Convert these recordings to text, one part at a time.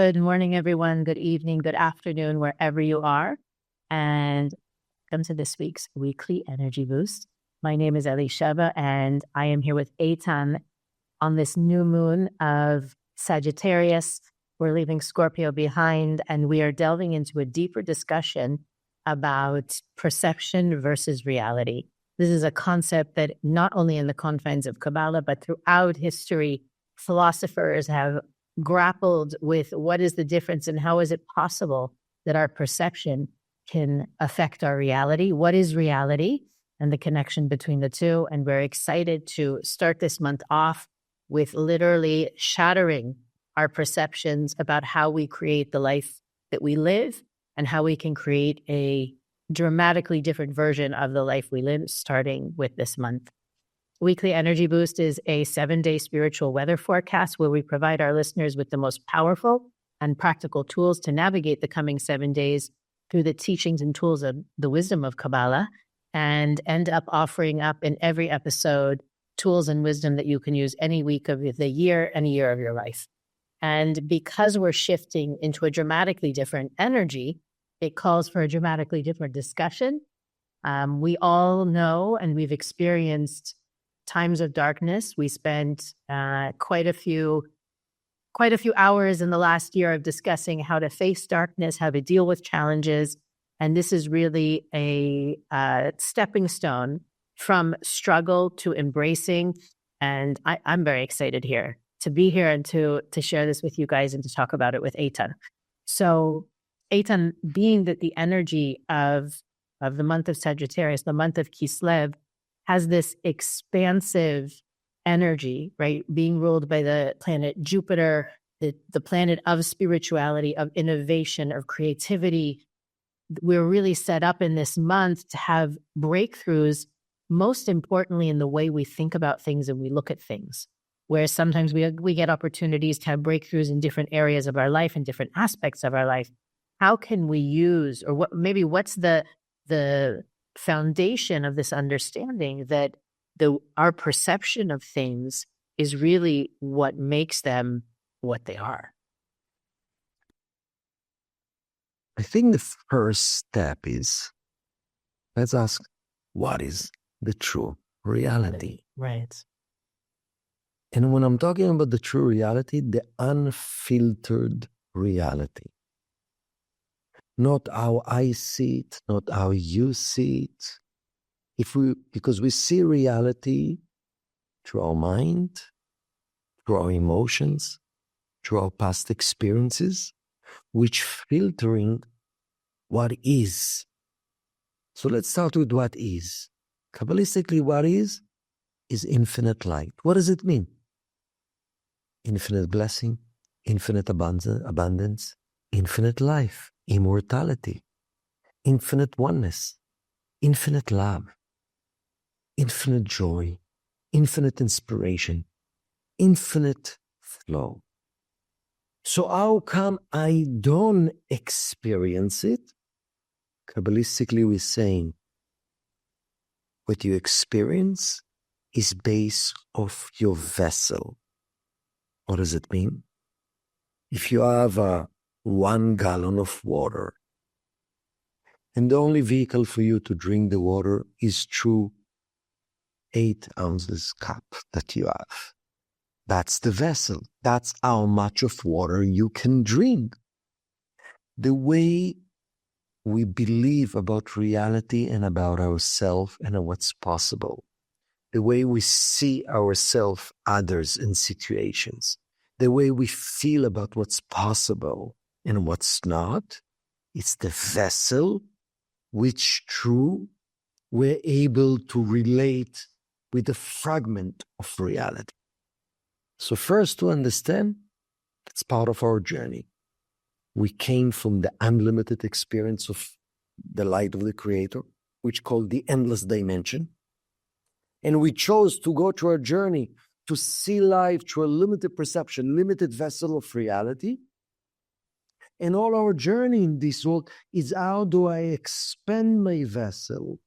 Good morning, everyone. Good evening, good afternoon, wherever you are. And welcome to this week's weekly energy boost. My name is Elisheva, and I am here with Eitan on this new moon of Sagittarius. We're leaving Scorpio behind, and we are delving into a deeper discussion about perception versus reality. This is a concept that not only in the confines of Kabbalah, but throughout history, philosophers have grappled with what is the difference and how is it possible that our perception can affect our reality. What is reality and the connection between the two? And we're excited to start this month off with literally shattering our perceptions about how we create the life that we live and how we can create a dramatically different version of the life we live, starting with this month. Weekly Energy Boost is a 7-day spiritual weather forecast where we provide our listeners with the most powerful and practical tools to navigate the coming 7 days through the teachings and tools of the wisdom of Kabbalah, and end up offering up in every episode tools and wisdom that you can use any week of the year, any year of your life. And because we're shifting into a dramatically different energy, it calls for a dramatically different discussion. We all know and we've experienced times of darkness. We spent quite a few hours in the last year of discussing how to face darkness, how to deal with challenges. And this is really a stepping stone from struggle to embracing. And I'm very excited here to be here and to share this with you guys and to talk about it with Eitan. So Eitan, being that the energy of the month of Sagittarius, the month of Kislev, has this expansive energy, right? Being ruled by the planet Jupiter, the planet of spirituality, of innovation, of creativity. We're really set up in this month to have breakthroughs, most importantly in the way we think about things and we look at things. Whereas sometimes we get opportunities to have breakthroughs in different areas of our life and different aspects of our life. How can we use, or what's the foundation of this understanding that our perception of things is really what makes them what they are? I think the first step is, let's ask, what is the true reality? Right. And when I'm talking about the true reality, the unfiltered reality. Not how I see it, not how you see it. Because we see reality through our mind, through our emotions, through our past experiences, which filtering what is. So let's start with what is. Kabbalistically, what is infinite light. What does it mean? Infinite blessing, infinite abundance, infinite life, immortality, infinite oneness, infinite love, infinite joy, infinite inspiration, infinite flow. So how come I don't experience it? Kabbalistically, we're saying what you experience is based off your vessel. What does it mean? If you have 1 gallon of water, and the only vehicle for you to drink the water is through 8 ounces cup that you have. That's the vessel. That's how much of water you can drink. The way we believe about reality and about ourselves and what's possible. The way we see ourselves, others, and situations. The way we feel about what's possible and what's not. It's the vessel which through we're able to relate with a fragment of reality. So first, to understand, it's part of our journey. We came from the unlimited experience of the light of the Creator, which called the endless dimension. And we chose to go through our journey to see life through a limited perception, limited vessel of reality. And all our journey in this world is how do I expand my vessel,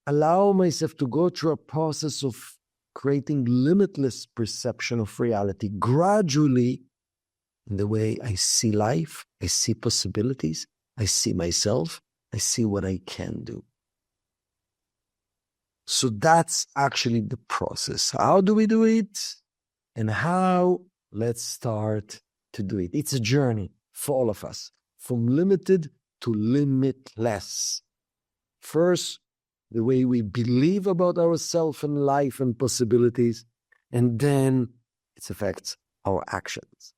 allow myself to go through a process of creating limitless perception of reality, gradually in the way I see life, I see possibilities, I see myself, I see what I can do. So that's actually the process. How do we do it? And how? Let's start to do it. It's a journey for all of us, from limited to limitless. First, the way we believe about ourselves and life and possibilities, and then it affects our actions.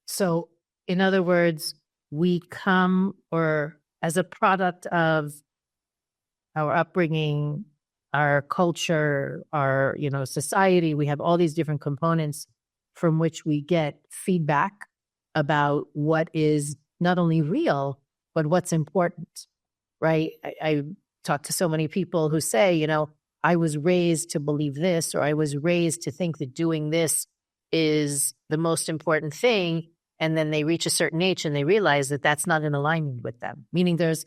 So, in other words, we come, or as a product of our upbringing, our culture, our, society, we have all these different components from which we get feedback about what is not only real, but what's important, right? I talk to so many people who say, I was raised to believe this, or I was raised to think that doing this is the most important thing. And then they reach a certain age and they realize that that's not in alignment with them. Meaning there's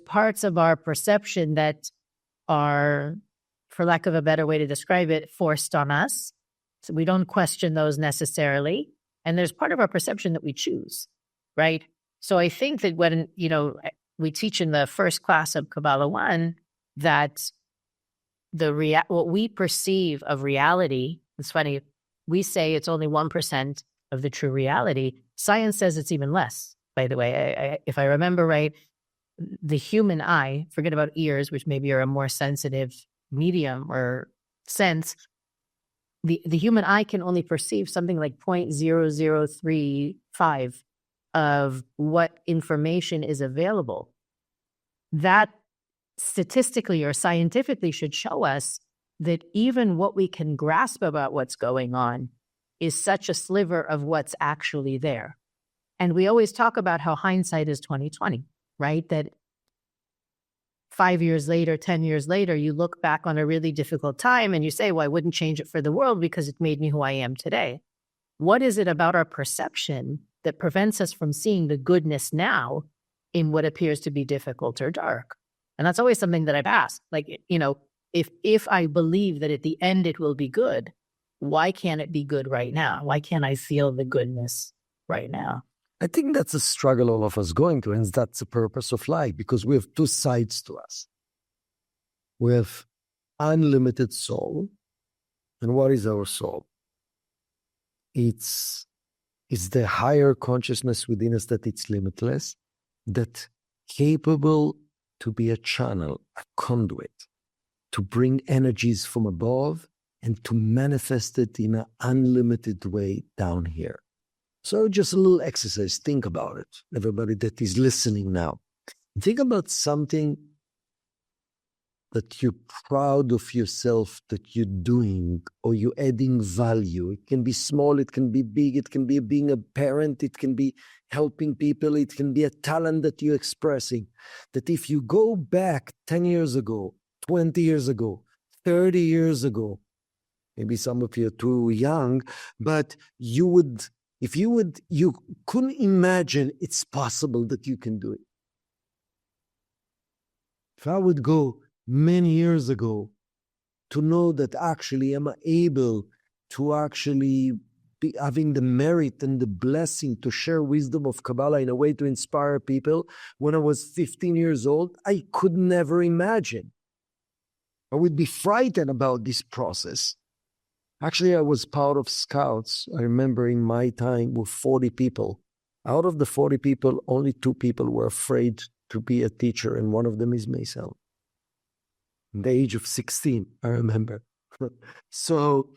parts of our perception that are, for lack of a better way to describe it, forced on us. So we don't question those necessarily. And there's part of our perception that we choose, right? So I think that when, we teach in the first class of Kabbalah 1 that what we perceive of reality, it's funny, we say it's only 1% of the true reality. Science says it's even less, by the way. If I remember right, the human eye, forget about ears, which maybe are a more sensitive medium or sense, the human eye can only perceive something like 0.0035 of what information is available. That statistically or scientifically should show us that even what we can grasp about what's going on is such a sliver of what's actually there. And we always talk about how hindsight is 20/20, right? That 5 years later, 10 years later, you look back on a really difficult time and you say, well, I wouldn't change it for the world because it made me who I am today. What is it about our perception that prevents us from seeing the goodness now in what appears to be difficult or dark? And that's always something that I've asked. Like, if I believe that at the end it will be good, why can't it be good right now? Why can't I feel the goodness right now? I think that's a struggle all of us going to, and that's the purpose of life, because we have two sides to us. We have unlimited soul. And what is our soul? It's the higher consciousness within us that it's limitless, that capable to be a channel, a conduit, to bring energies from above and to manifest it in an unlimited way down here. So just a little exercise. Think about it, everybody that is listening now. Think about something that you're proud of yourself that you're doing, or you're adding value. It can be small, it can be big, it can be being a parent, it can be helping people, it can be a talent that you're expressing. That if you go back 10 years ago, 20 years ago, 30 years ago, maybe some of you are too young, but you couldn't imagine it's possible that you can do it. If I would go many years ago to know that actually I'm able to actually be having the merit and the blessing to share wisdom of Kabbalah in a way to inspire people when I was 15 years old, I could never imagine. I would be frightened about this process. Actually, I was part of scouts. I remember in my time with 40 people. Out of the 40 people, only 2 people were afraid to be a teacher, and one of them is myself. At the age of 16, I remember. So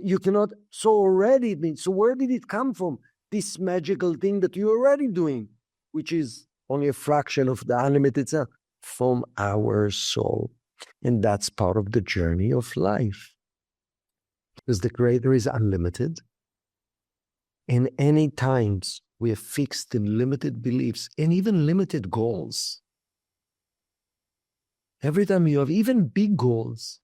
you cannot, so where did it come from? This magical thing that you're already doing, which is only a fraction of the unlimited self, from our soul. And that's part of the journey of life. Because the Creator is unlimited. And any times we are fixed in limited beliefs and even limited goals. Every time you have even big goals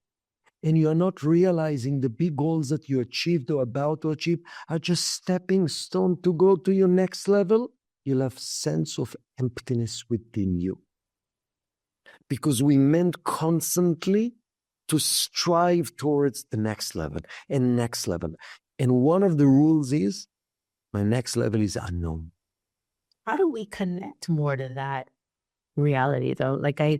and you are not realizing the big goals that you achieved or about to achieve are just stepping stone to go to your next level, you'll have sense of emptiness within you. Because we meant constantly to strive towards the next level and next level. And one of the rules is My next level is unknown. How do we connect more to that reality though? Like I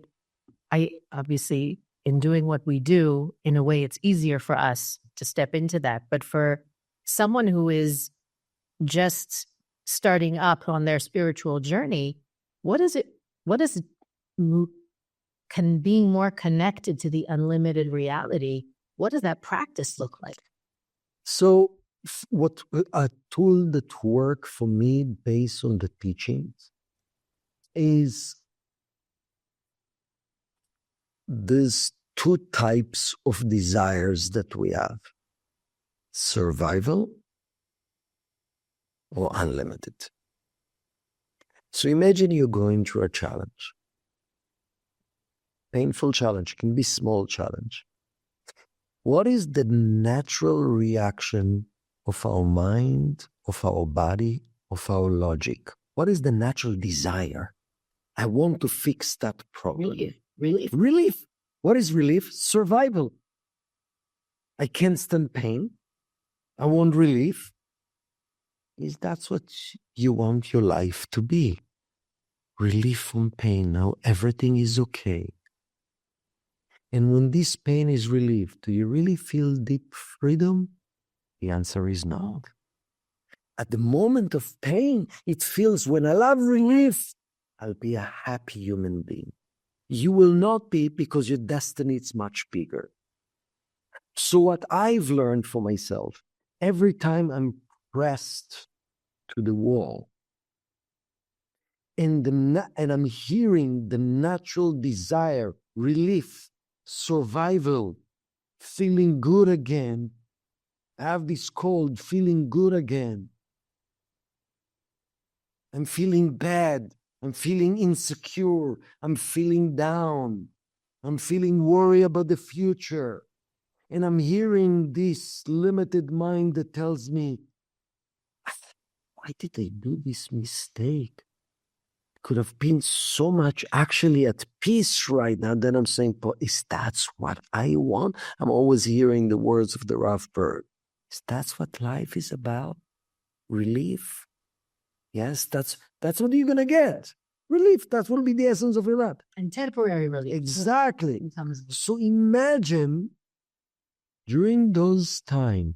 obviously, in doing what we do, in a way, it's easier for us to step into that. But for someone who is just starting up on their spiritual journey, what is can being more connected to the unlimited reality? What does that practice look like? So what a tool that work for me based on the teachings is there's two types of desires that we have: survival or unlimited. So imagine you're going through a challenge. Painful challenge, can be small challenge. What is the natural reaction of our mind, of our body, of our logic? What is the natural desire? I want to fix that problem. Relief. Relief. What is relief? Survival. I can't stand pain. I want relief. Is that what you want your life to be? Relief from pain. Now everything is okay. And when this pain is relieved, do you really feel deep freedom? The answer is no. At the moment of pain, it feels when I love relief, I'll be a happy human being. You will not be, because your destiny is much bigger. So what I've learned for myself, every time I'm pressed to the wall and I'm hearing the natural desire, relief, survival, feeling good again, I have this cold, feeling good again. I'm feeling bad. I'm feeling insecure. I'm feeling down. I'm feeling worried about the future. And I'm hearing this limited mind that tells me, why did I do this mistake? Could have been so much actually at peace right now. Then I'm saying, but is that what I want? I'm always hearing the words of the Rav Berg. Is that what life is about? Relief? Yes, that's what you're going to get. Relief, that will be the essence of your life. And temporary relief. Exactly. So imagine during those times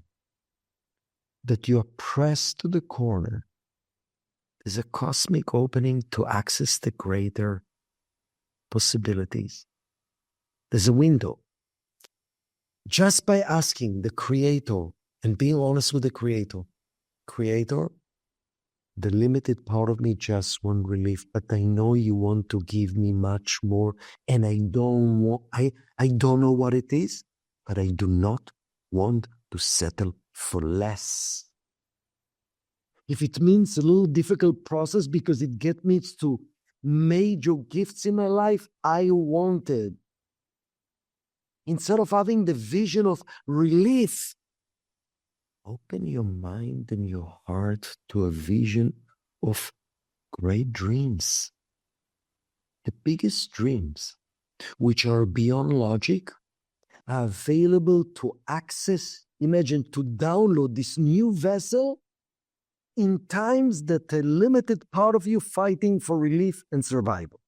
that you're pressed to the corner, there's a cosmic opening to access the greater possibilities. There's a window. Just by asking the Creator and being honest with the Creator, the limited part of me just want relief, but I know you want to give me much more, and I don't know what it is, but I do not want to settle for less. If it means a little difficult process because it gets me to major gifts in my life, I want it. Instead of having the vision of relief, open your mind and your heart to a vision of great dreams. The biggest dreams, which are beyond logic, are available to access. Imagine to download this new vessel in times that a limited part of you fighting for relief and survival.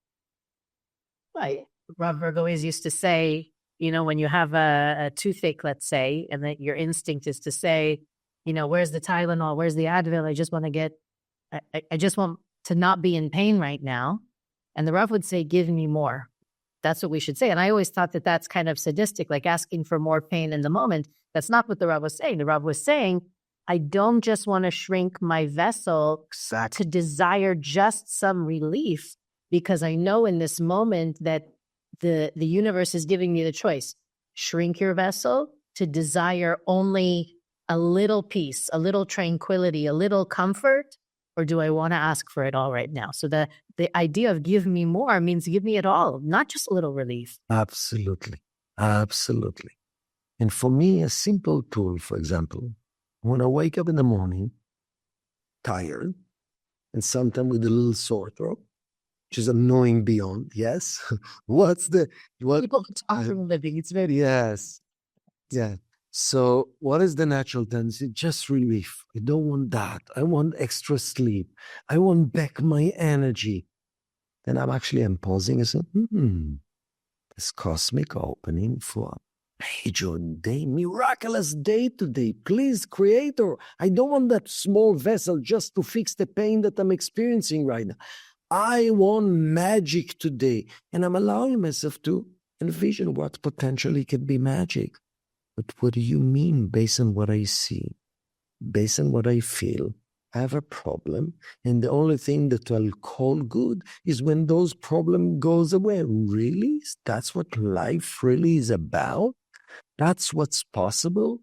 Right. Rob Berg always used to say, when you have a toothache, let's say, and that your instinct is to say, where's the Tylenol? Where's the Advil? I just want to not be in pain right now. And the Rav would say, give me more. That's what we should say. And I always thought that that's kind of sadistic, like asking for more pain in the moment. That's not what the Rav was saying. The Rav was saying, I don't just want to shrink my vessel to desire just some relief, because I know in this moment that the universe is giving me the choice. Shrink your vessel to desire only a little peace, a little tranquility, a little comfort, or do I want to ask for it all right now? So the idea of give me more means give me it all, not just a little relief. Absolutely. Absolutely. And for me, a simple tool, for example, when I wake up in the morning, tired, and sometimes with a little sore throat, which is annoying beyond, yes? What? People talk from living, it's very... Yes. Yeah. So what is the natural tendency? Just relief. I don't want that. I want extra sleep. I want back my energy. Then I'm pausing and saying, this cosmic opening for a major day, miraculous day today. Please, Creator, I don't want that small vessel just to fix the pain that I'm experiencing right now. I want magic today. And I'm allowing myself to envision what potentially could be magic. But what do you mean based on what I see, based on what I feel? I have a problem, and the only thing that I'll call good is when those problem goes away. Really? That's what life really is about? That's what's possible?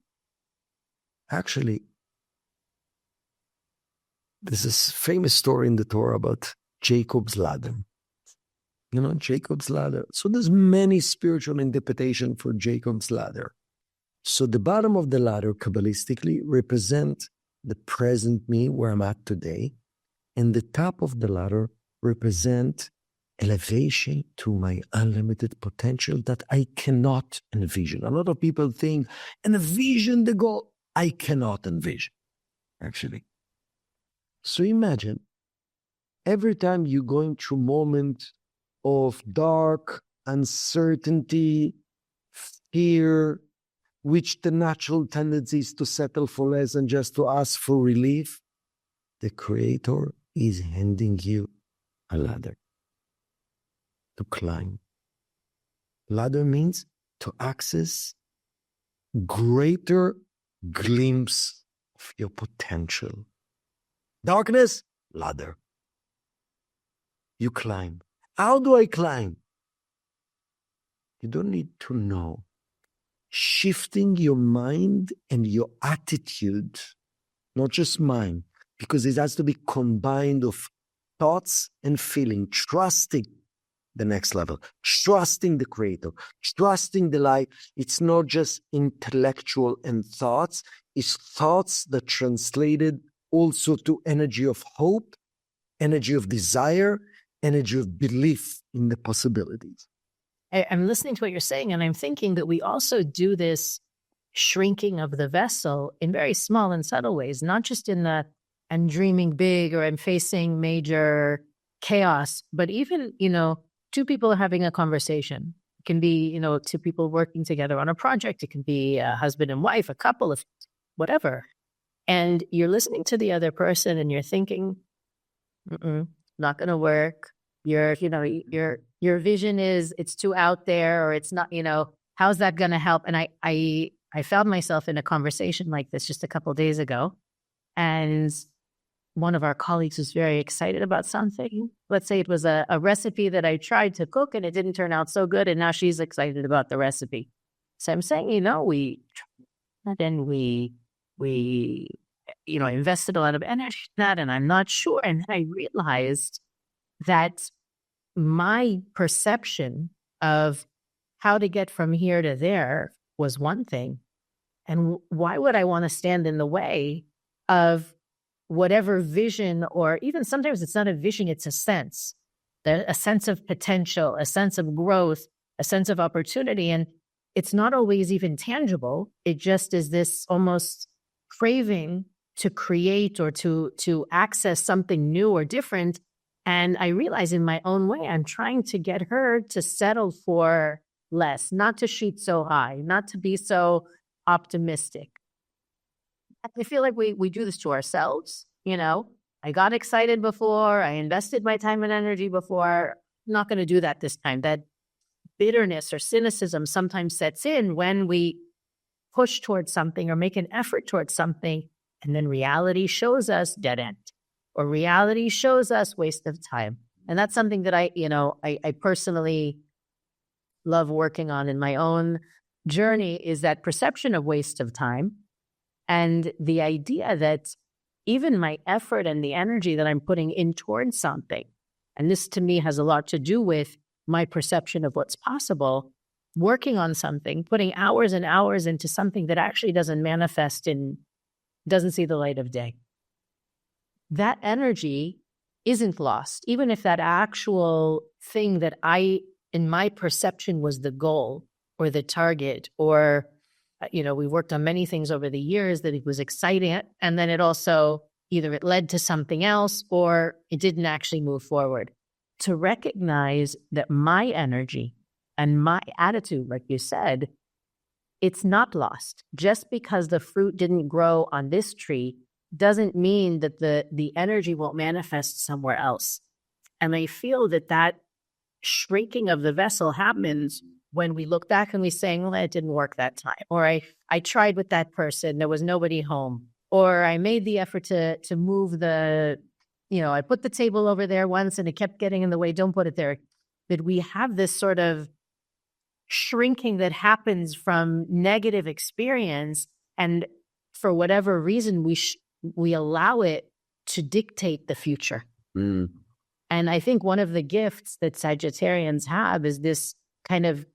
Actually, there's this famous story in the Torah about Jacob's ladder. You know, Jacob's ladder. So there's many spiritual interpretation for Jacob's ladder. So the bottom of the ladder, Kabbalistically, represent the present me, where I'm at today. And the top of the ladder represent elevation to my unlimited potential that I cannot envision. A lot of people think, envision the goal. I cannot envision, actually. So imagine, every time you're going through a moment of dark, uncertainty, fear, which the natural tendency is to settle for less and just to ask for relief, the Creator is handing you a ladder to climb. Ladder means to access greater glimpse of your potential. Darkness, ladder. You climb. How do I climb? You don't need to know. Shifting your mind and your attitude, not just mind, because it has to be combined of thoughts and feeling, trusting the next level, trusting the Creator, trusting the light. It's not just intellectual and thoughts, it's thoughts that translated also to energy of hope, energy of desire, energy of belief in the possibilities. I'm listening to what you're saying, and I'm thinking that we also do this shrinking of the vessel in very small and subtle ways, not just in the I'm dreaming big or I'm facing major chaos, but even, two people are having a conversation. It can be, two people working together on a project. It can be a husband and wife, a couple, of whatever. And you're listening to the other person and you're thinking, not going to work. Your vision is it's too out there, or it's not, how's that going to help? And I found myself in a conversation like this just a couple of days ago. And one of our colleagues was very excited about something. Let's say it was a recipe that I tried to cook and it didn't turn out so good. And now she's excited about the recipe. So I'm saying, we invested a lot of energy in that, and I'm not sure. And then I realized that my perception of how to get from here to there was one thing. And why would I want to stand in the way of whatever vision, or even sometimes it's not a vision, it's a sense of potential, a sense of growth, a sense of opportunity. And it's not always even tangible. It just is this almost craving to create or to access something new or different. And I realize in my own way, I'm trying to get her to settle for less, not to shoot so high, not to be so optimistic. I feel like we do this to ourselves. I got excited before, I invested my time and energy before. I'm not going to do that this time. That bitterness or cynicism sometimes sets in when we push towards something or make an effort towards something, and then reality shows us dead end, or reality shows us waste of time. And that's something that I personally love working on in my own journey, is that perception of waste of time. And the idea that even my effort and the energy that I'm putting in towards something, and this to me has a lot to do with my perception of what's possible, working on something, putting hours and hours into something that actually doesn't manifest and doesn't see the light of day. That energy isn't lost, even if that actual thing that in my perception was the goal or the target or we worked on many things over the years that it was exciting. And then it also, either it led to something else or it didn't actually move forward. To recognize that my energy and my attitude, like you said, it's not lost. Just because the fruit didn't grow on this tree doesn't mean that the energy won't manifest somewhere else. And I feel that shrinking of the vessel happens when we look back and we say, well, that didn't work that time. Or I tried with that person, there was nobody home. Or I made the effort to move I put the table over there once and it kept getting in the way. Don't put it there. That we have this sort of shrinking that happens from negative experience. And for whatever reason, we allow it to dictate the future. Mm. And I think one of the gifts that Sagittarians have is this kind of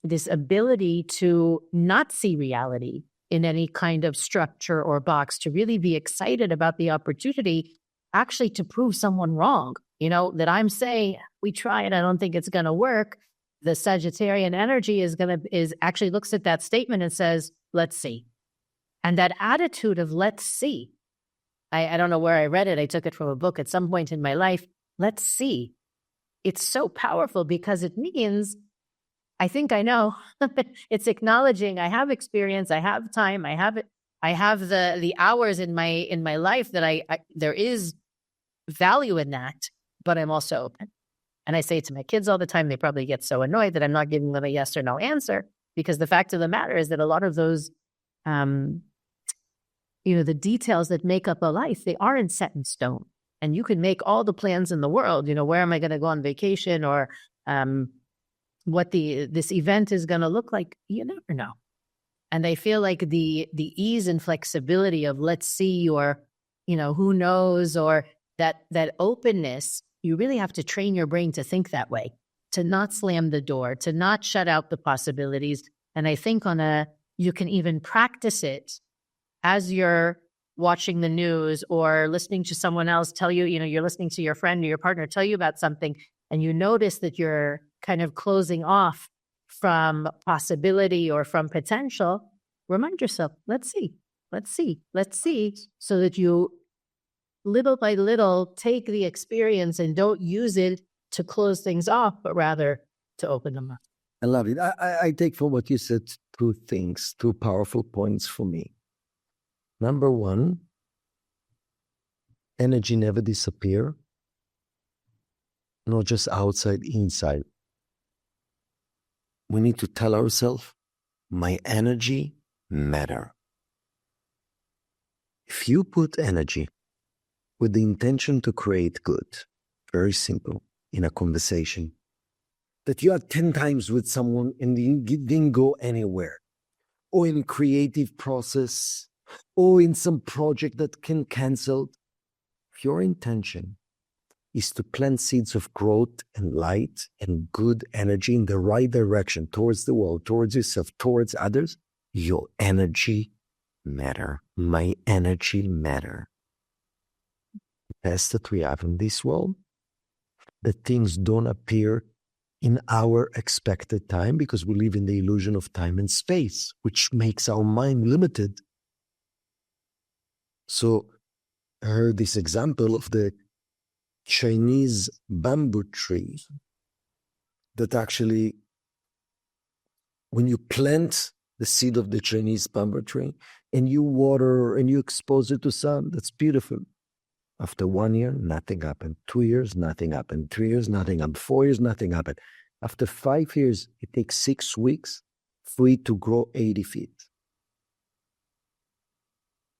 this ability to not see reality in any kind of structure or box, to really be excited about the opportunity actually to prove someone wrong. That I'm saying, we tried, I don't think it's going to work. The Sagittarian energy is actually looks at that statement and says, let's see. And that attitude of let's see, I don't know where I read it. I took it from a book at some point in my life. Let's see. It's so powerful because it means, I think I know, it's acknowledging I have experience, I have time, I have the hours in my life that there is value in that, but I'm also open. And I say it to my kids all the time. They probably get so annoyed that I'm not giving them a yes or no answer, because the fact of the matter is that a lot of those, the details that make up a life, they aren't set in stone. And you can make all the plans in the world, where am I going to go on vacation, or what this event is going to look like. You never know. And I feel like the ease and flexibility of let's see, or, who knows, or that openness, you really have to train your brain to think that way, to not slam the door, to not shut out the possibilities. And I think you can even practice it as you're watching the news or listening to someone else tell you, you're listening to your friend or your partner tell you about something, and you notice that you're kind of closing off from possibility or from potential. Remind yourself, let's see, so that you little by little take the experience and don't use it to close things off, but rather to open them up. I love it. I take from what you said two powerful points for me. Number one, energy never disappear, not just outside, inside. We need to tell ourselves, my energy matter. If you put energy with the intention to create good, very simple, in a conversation, that you had 10 times with someone and you didn't go anywhere, or in creative process, or in some project that can cancel, if your intention is to plant seeds of growth and light and good energy in the right direction towards the world, towards yourself, towards others, your energy matter. My energy matter. The best that we have in this world, that things don't appear in our expected time, because we live in the illusion of time and space, which makes our mind limited. So I heard this example of the Chinese bamboo tree that actually, when you plant the seed of the Chinese bamboo tree and you water and you expose it to sun, that's beautiful. After 1 year, nothing happened. 2 years, nothing happened. 3 years, nothing happened. 4 years, nothing happened. After 5 years, it takes 6 weeks for it to grow 80 feet.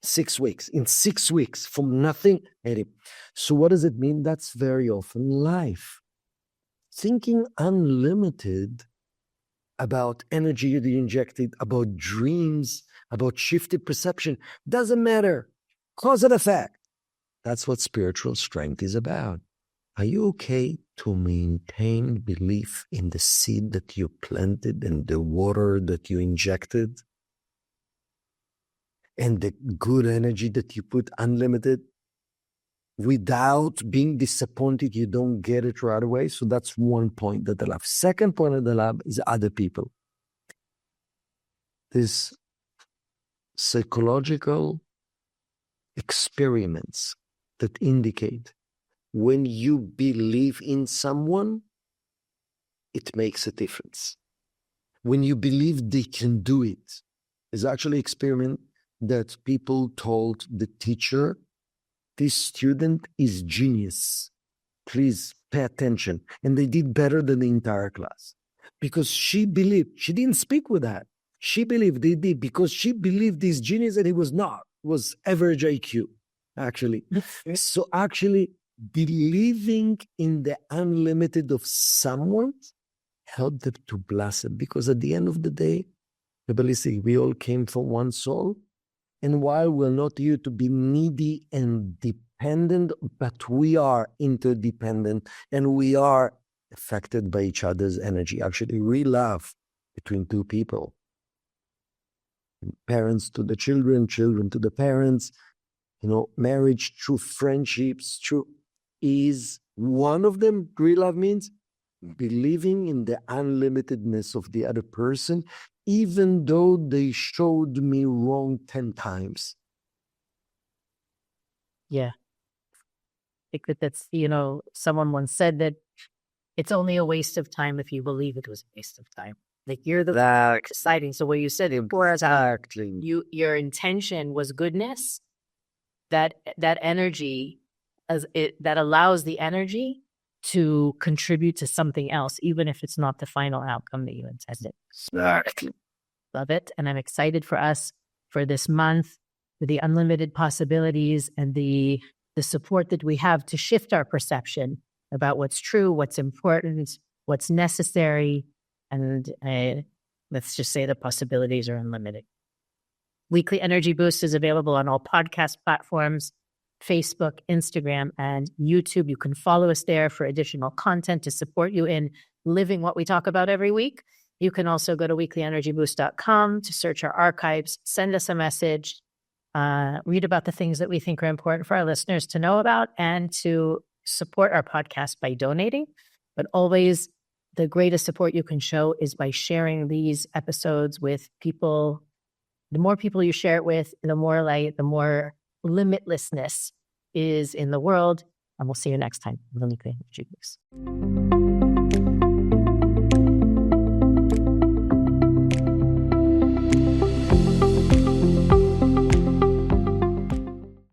6 weeks. In 6 weeks, from nothing, 80. So what does it mean? That's very often life. Thinking unlimited about energy you injected, about dreams, about shifted perception, doesn't matter. Cause and effect. That's what spiritual strength is about. Are you okay to maintain belief in the seed that you planted and the water that you injected and the good energy that you put unlimited without being disappointed you don't get it right away? So that's one point that I love. Second point that I love is other people. This psychological experiments that indicate when you believe in someone, it makes a difference. When you believe they can do it, there's actually an experiment that people told the teacher, this student is genius. Please pay attention. And they did better than the entire class. Because she believed, she didn't speak with that. She believed they did because she believed this genius and he was not, was average IQ, actually. So actually believing in the unlimited of someone helped them to blossom, because at the end of the day, we all came from one soul. And while we're not here to be needy and dependent, but we are interdependent and we are affected by each other's energy. Actually, real love between two people. Parents to the children, children to the parents, marriage, true friendships, is one of them. Real love means believing in the unlimitedness of the other person, even though they showed me wrong 10 times. Yeah. I think that's, someone once said that it's only a waste of time if you believe it was a waste of time. Like you're the deciding. So what you said before, exactly. Your intention was goodness. That energy, that allows the energy to contribute to something else, even if it's not the final outcome that you intended. Exactly. Love it. And I'm excited for us for this month, for the unlimited possibilities and the support that we have to shift our perception about what's true, what's important, what's necessary. And let's just say the possibilities are unlimited. Weekly Energy Boost is available on all podcast platforms, Facebook, Instagram, and YouTube. You can follow us there for additional content to support you in living what we talk about every week. You can also go to weeklyenergyboost.com to search our archives, send us a message, read about the things that we think are important for our listeners to know about, and to support our podcast by donating. But always, the greatest support you can show is by sharing these episodes with people. The more people you share it with, the more light, the more limitlessness is in the world. And we'll see you next time on the Weekly Energy Boost.